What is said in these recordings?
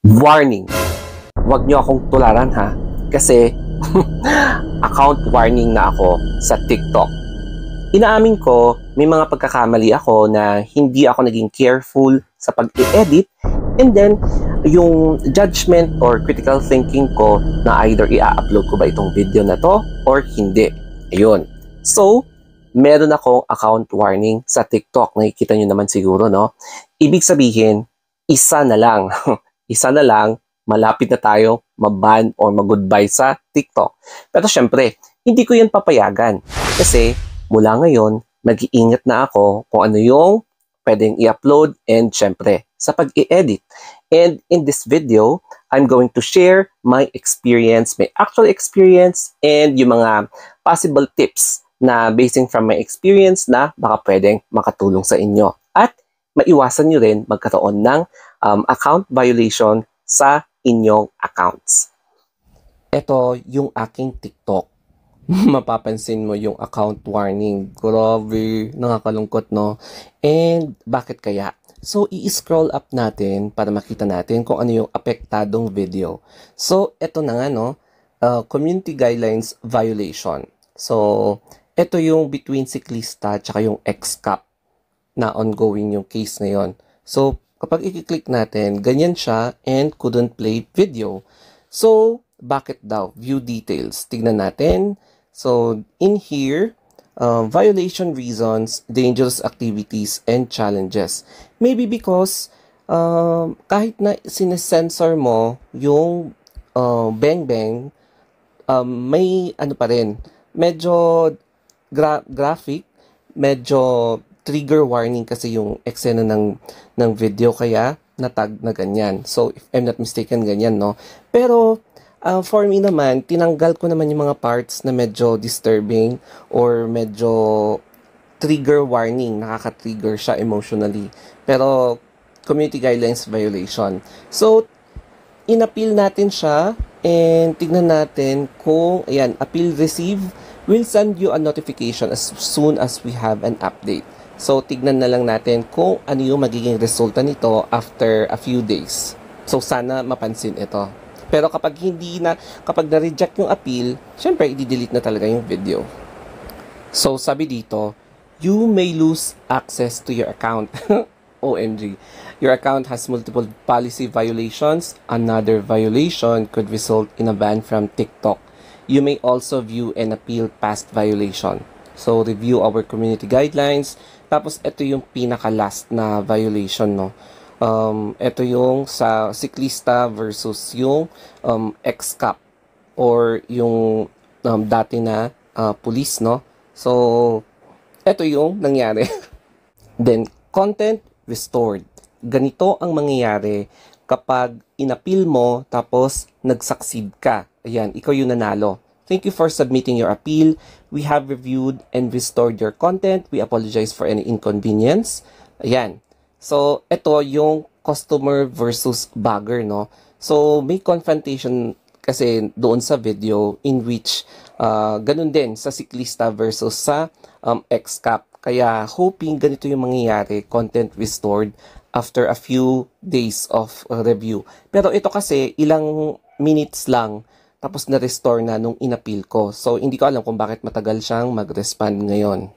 Warning! Huwag nyo akong tularan ha, kasi account warning na ako sa TikTok. Inaamin ko, may mga pagkakamali ako na hindi ako naging careful sa pag-i-edit, and then yung judgment or critical thinking ko na either i-upload ko ba itong video na to or hindi. Ayun. So, meron akong account warning sa TikTok. Nakikita nyo naman siguro, no? Ibig sabihin, isa na lang. Isa na lang, malapit na tayo maban or mag-goodbye sa TikTok. Pero syempre, hindi ko yan papayagan. Kasi mula ngayon, mag-iingat na ako kung ano yung pwedeng i-upload and syempre, sa pag-i-edit. And in this video, I'm going to share my experience, my actual experience, and yung mga possible tips na basing from my experience na baka pwedeng makatulong sa inyo. At maiwasan nyo rin magkaroon ng account violation sa inyong accounts. Ito yung aking TikTok. Mapapansin mo yung account warning. Grabe, nakakalungkot, no? And bakit kaya? So, i-scroll up natin para makita natin kung ano yung apektadong video. So, ito na nga, no? Community guidelines violation. So, ito yung between siklista at yung XCAP na ongoing yung case na yon. So, kapag i-click natin, ganyan siya and couldn't play video. So, bakit daw? View details. Tignan natin. So, in here, violation reasons, dangerous activities, and challenges. Maybe because kahit na sinesensor mo yung bang-bang, may ano pa rin, medyo graphic, medyo trigger warning kasi yung eksena ng video, kaya natag na ganyan. So, if I'm not mistaken, ganyan, no? Pero, for me naman, tinanggal ko naman yung mga parts na medyo disturbing or medyo trigger warning, nakaka-trigger siya emotionally. Pero, community guidelines violation. So, in-appeal natin siya and tignan natin kung, ayan, appeal receive, we'll send you a notification as soon as we have an update. So, tignan na lang natin kung ano yung magiging resulta nito after a few days. So, sana mapansin ito. Pero kapag kapag na-reject yung appeal, syempre, i-delete na talaga yung video. So, sabi dito, you may lose access to your account. OMG. Your account has multiple policy violations. Another violation could result in a ban from TikTok. You may also view and appeal past violation. So, review our community guidelines. Tapos, ito yung pinaka-last na violation, no? Ito yung sa siklista versus yung XCAP or yung dati na police, no? So, ito yung nangyari. Then, content restored. Ganito ang mangyayari kapag inappeal mo tapos nag-succeed ka. Ayan, ikaw yung nanalo. Thank you for submitting your appeal. We have reviewed and restored your content. We apologize for any inconvenience. Ayan. So, ito yung customer versus bagger, no? So, may confrontation kasi doon sa video in which ganun din sa siklista versus sa XCAP. Kaya, hoping ganito yung mangyayari, content restored after a few days of review. Pero ito kasi, ilang minutes lang tapos na-restore na nung inappeal ko. So, hindi ko alam kung bakit matagal siyang mag-respond ngayon.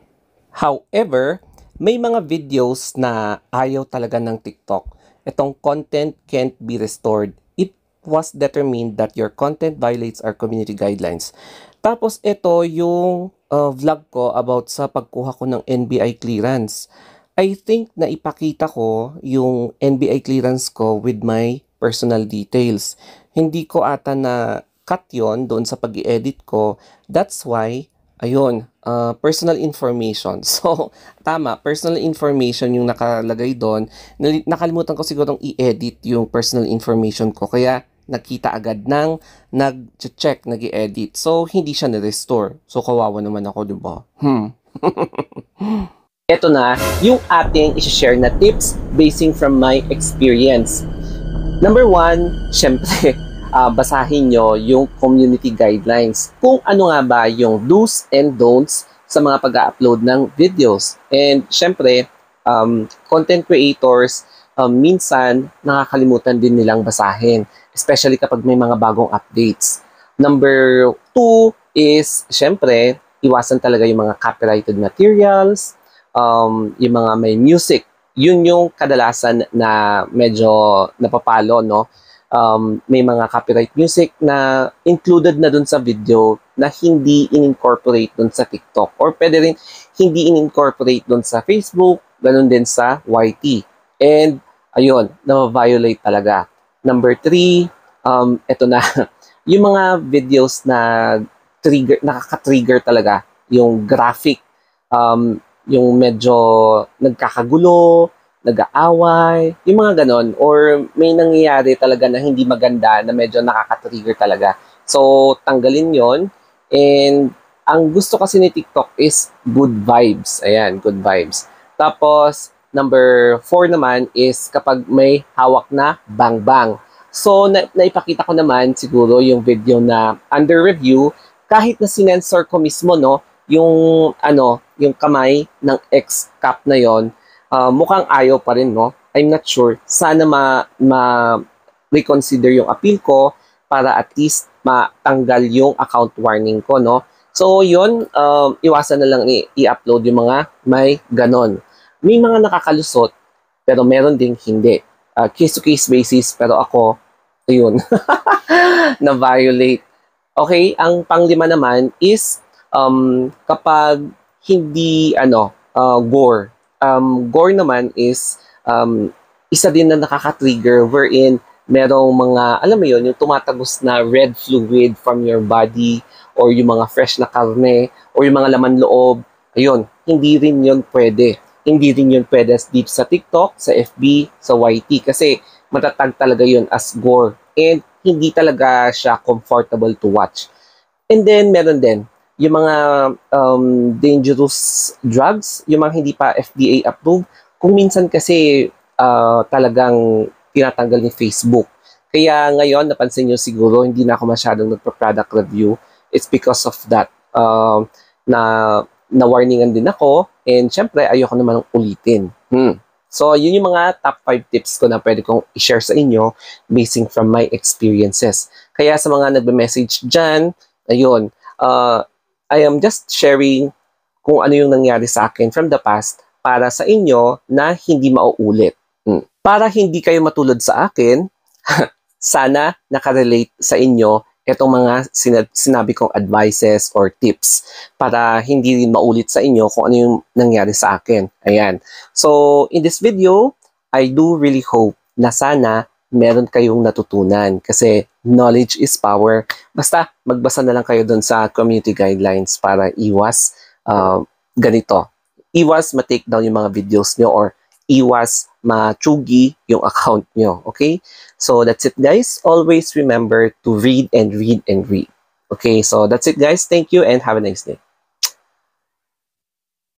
However, may mga videos na ayaw talaga ng TikTok. Itong content can't be restored. It was determined that your content violates our community guidelines. Tapos, ito yung vlog ko about sa pagkuha ko ng NBI clearance. I think na ipakita ko yung NBI clearance ko with my personal details. Hindi ko ata na cut yon doon sa pag-i-edit ko. That's why, ayun, personal information. So, tama, personal information yung nakalagay doon. Nakalimutan ko siguro i-edit yung personal information ko. Kaya, nakita agad ng nag-check, nag-i-edit. So, hindi siya na-restore. So, kawawa naman ako, diba? Ito na yung ating isi-share na tips basing from my experience. Number 1, syempre, basahin nyo yung community guidelines. Kung ano nga ba yung do's and don'ts sa mga pag-upload ng videos. And syempre, content creators, minsan nakakalimutan din nilang basahin, especially kapag may mga bagong updates. Number 2 is, syempre, iwasan talaga yung mga copyrighted materials, yung mga may music. Yun yung kadalasan na medyo napapalo, no? May mga copyright music na included na dun sa video na hindi in-incorporate dun sa TikTok. Or pwede rin hindi in-incorporate dun sa Facebook, ganun din sa YT. And, ayun, na-violate talaga. Number 3, eto na, yung mga videos na nakaka-trigger talaga, yung graphic, yung medyo nagkakagulo, nag-aaway, yung mga ganon, or may nangyayari talaga na hindi maganda na medyo nakaka-trigger talaga. So, tanggalin yon. And, ang gusto kasi ni TikTok is good vibes. Ayan, good vibes. Tapos, number 4 naman is kapag may hawak na bang-bang. So, naipakita ko naman siguro yung video na under review, kahit na sinensor ko mismo, no, yung kamay ng ex-cop na yon, mukhang ayaw pa rin, no? I'm not sure. Sana reconsider yung appeal ko para at least matanggal yung account warning ko, no? So, yun, iwasan na lang i-upload yung mga may ganon. May mga nakakalusot, pero meron ding hindi. Case-to-case basis, pero ako, ayun, na-violate. Okay, ang panglima naman is kapag hindi, gore. Gore naman is isa din na nakaka-trigger wherein merong mga, alam mo yun, yung tumatagos na red fluid from your body or yung mga fresh na karne or yung mga laman loob. Ayun, hindi rin yun pwede. Hindi rin yun pwede dito sa TikTok, sa FB, sa YT kasi matatag talaga yun as gore and hindi talaga siya comfortable to watch. And then, meron din yung mga dangerous drugs, yung mga hindi pa FDA approved, kung minsan kasi talagang tinatanggal ni Facebook. Kaya ngayon, napansin nyo siguro, hindi na ako masyadong nagpa-product review. It's because of that. Na-warningan din ako, and syempre, ayoko naman ulitin. So, yun yung mga top 5 tips ko na pwede kong i-share sa inyo basing from my experiences. Kaya sa mga nagbe-message dyan, ayun, I am just sharing kung ano yung nangyari sa akin from the past para sa inyo na hindi mauulit. Para hindi kayo matulad sa akin, sana nakarelate sa inyo itong mga sinabi kong advices or tips para hindi rin maulit sa inyo kung ano yung nangyari sa akin. Ayan. So, in this video, I do really hope na sana meron kayong natutunan kasi knowledge is power. Basta magbasa na lang kayo dun sa community guidelines para iwas ganito. Iwas ma-take down yung mga videos nyo or iwas ma-chugi yung account nyo. Okay? So that's it guys. Always remember to read and read and read. Okay? So that's it guys. Thank you and have a nice day.